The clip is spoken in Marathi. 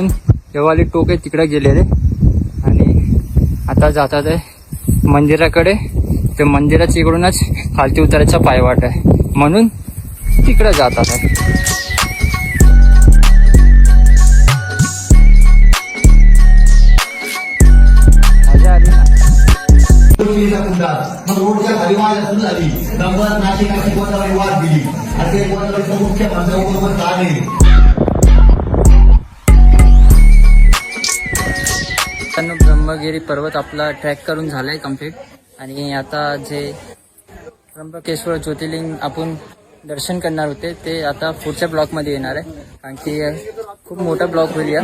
आपण जेव्हाली टोक आहे तिकडे गेलेले आणि आता जातात आहे मंदिराकडे. ते मंदिराच्या इकडूनच खालती उतरायचा पायवाट आहे म्हणून तिकडे जातात आहे. मजा आली ना. मग रोडच्या खाली वाद सुरू झाली. नंबर नाशिकाची गोदावरी वाद दिली आणि ते गोदावरीचं मुख्य पंचावन्न आले. ब्रह्मगिरी पर्वत आपला ट्रॅक करून झालाय कम्प्लीट आणि आता जे त्र्यंबकेश्वर ज्योतिर्लिंग आपण दर्शन करणार होते ते आता पुढच्या ब्लॉकमध्ये येणार आहे कारण की खूप मोठा ब्लॉक होईल या.